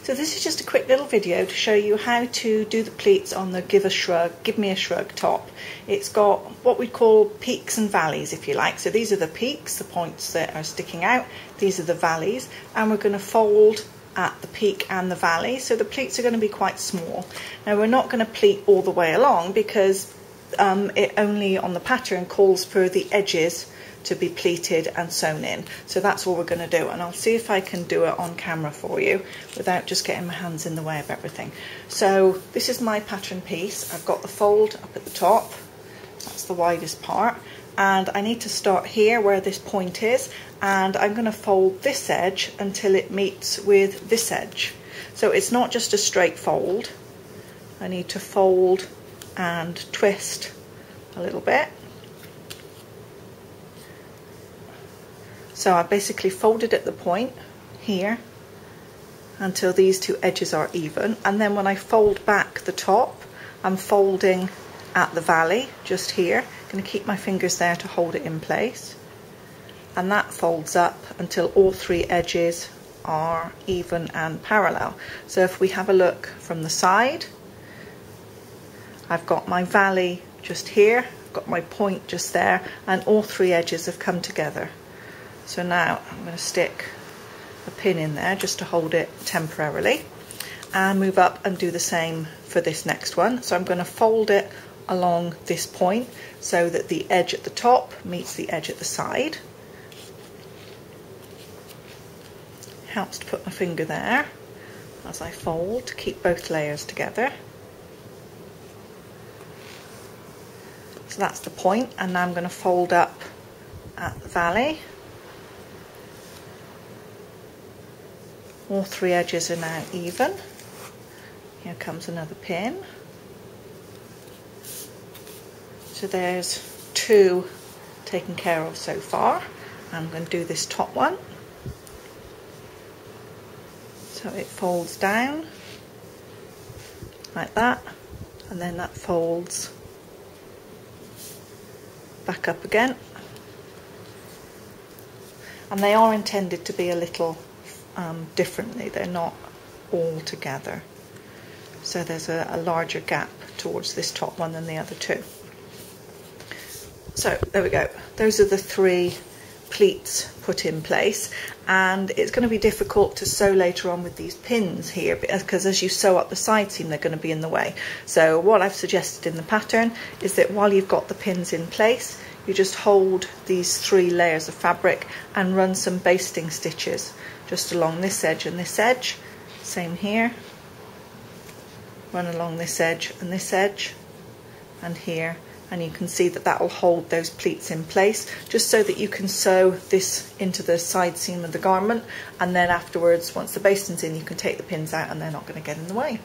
So this is just a quick little video to show you how to do the pleats on the Give Me A Shrug top. It's got what we call peaks and valleys, if you like. So these are the peaks, the points that are sticking out. These are the valleys, and we're going to fold at the peak and the valley. So the pleats are going to be quite small. Now we're not going to pleat all the way along because it only on the pattern calls for the edges to be pleated and sewn in. So that's all we're going to do, and I'll see if I can do it on camera for you without just getting my hands in the way of everything. So this is my pattern piece. I've got the fold up at the top, that's the widest part, and I need to start here where this point is, and I'm going to fold this edge until it meets with this edge. So it's not just a straight fold, I need to fold and twist a little bit. So I basically folded at the point here until these two edges are even, and then when I fold back the top, I'm folding at the valley just here. I'm going to keep my fingers there to hold it in place, and that folds up until all three edges are even and parallel. So if we have a look from the side, I've got my valley just here, I've got my point just there, and all three edges have come together. So now I'm going to stick a pin in there just to hold it temporarily, and move up and do the same for this next one. So I'm going to fold it along this point so that the edge at the top meets the edge at the side. Helps to put my finger there as I fold to keep both layers together. So that's the point, and now I'm going to fold up at the valley. All three edges are now even. Here comes another pin. So there's two taken care of so far. I'm going to do this top one. So it folds down like that, and then that folds back up again. And they are intended to be a little differently, they're not all together. So there's a larger gap towards this top one than the other two. So there we go, those are the three pleats put in place, and it's going to be difficult to sew later on with these pins here because as you sew up the side seam they're going to be in the way. So what I've suggested in the pattern is that while you've got the pins in place, you just hold these three layers of fabric and run some basting stitches just along this edge and this edge. Same here, run along this edge and here, and you can see that that will hold those pleats in place just so that you can sew this into the side seam of the garment, and then afterwards once the basting's in you can take the pins out and they're not going to get in the way.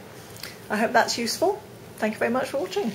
I hope that's useful. Thank you very much for watching.